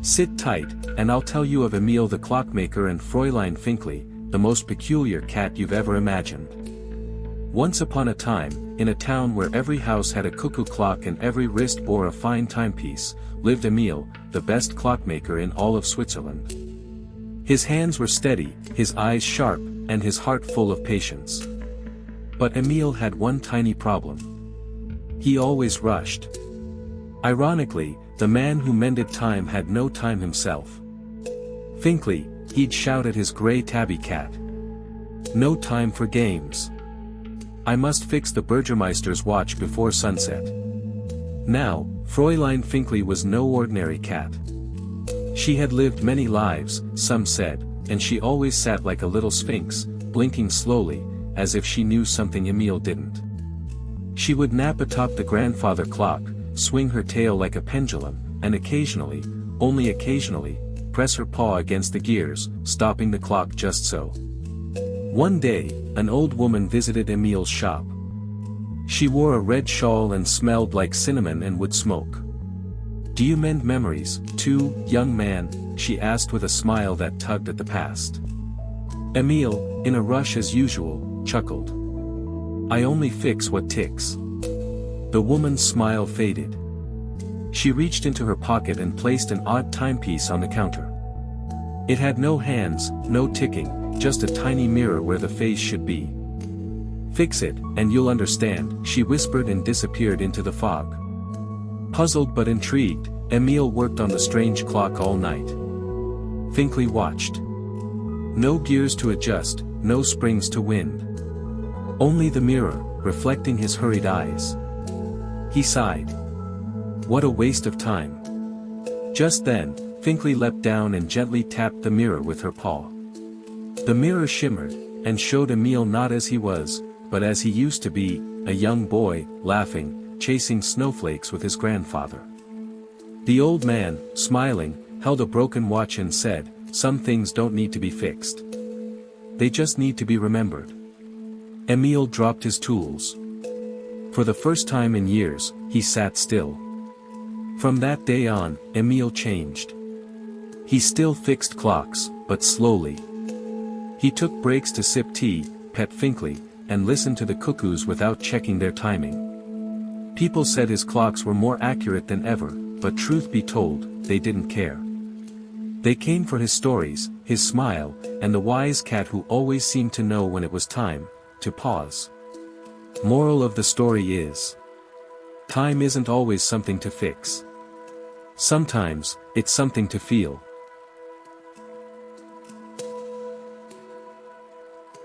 Sit tight, and I'll tell you of Emil the Clockmaker and Fräulein Finkli, the most peculiar cat you've ever imagined. Once upon a time, in a town where every house had a cuckoo clock and every wrist bore a fine timepiece, lived Emil, the best clockmaker in all of Switzerland. His hands were steady, his eyes sharp, and his heart full of patience. But Emil had one tiny problem. He always rushed. Ironically, the man who mended time had no time himself. Finkli, he'd shout at his grey tabby cat. No time for games. I must fix the Burgermeister's watch before sunset. Now, Fräulein Finkli was no ordinary cat. She had lived many lives, some said, and she always sat like a little sphinx, blinking slowly, as if she knew something Emil didn't. She would nap atop the grandfather clock, swing her tail like a pendulum, and occasionally, only occasionally, press her paw against the gears, stopping the clock just so. One day, an old woman visited Emil's shop. She wore a red shawl and smelled like cinnamon and would smoke. "Do you mend memories, too, young man?" she asked with a smile that tugged at the past. Emil, in a rush as usual, chuckled. "I only fix what ticks." The woman's smile faded. She reached into her pocket and placed an odd timepiece on the counter. It had no hands, no ticking, just a tiny mirror where the face should be. "Fix it, and you'll understand," she whispered and disappeared into the fog. Puzzled but intrigued, Emil worked on the strange clock all night. Finkli watched. No gears to adjust, no springs to wind. Only the mirror, reflecting his hurried eyes. He sighed. What a waste of time. Just then, Finkli leapt down and gently tapped the mirror with her paw. The mirror shimmered, and showed Emil not as he was, but as he used to be, a young boy, laughing, chasing snowflakes with his grandfather. The old man, smiling, held a broken watch and said, "Some things don't need to be fixed. They just need to be remembered." Emil dropped his tools. For the first time in years, he sat still. From that day on, Emil changed. He still fixed clocks, but slowly. He took breaks to sip tea, pet Finkli, and listen to the cuckoos without checking their timing. People said his clocks were more accurate than ever, but truth be told, they didn't care. They came for his stories, his smile, and the wise cat who always seemed to know when it was time to pause. Moral of the story is: time isn't always something to fix. Sometimes, it's something to feel.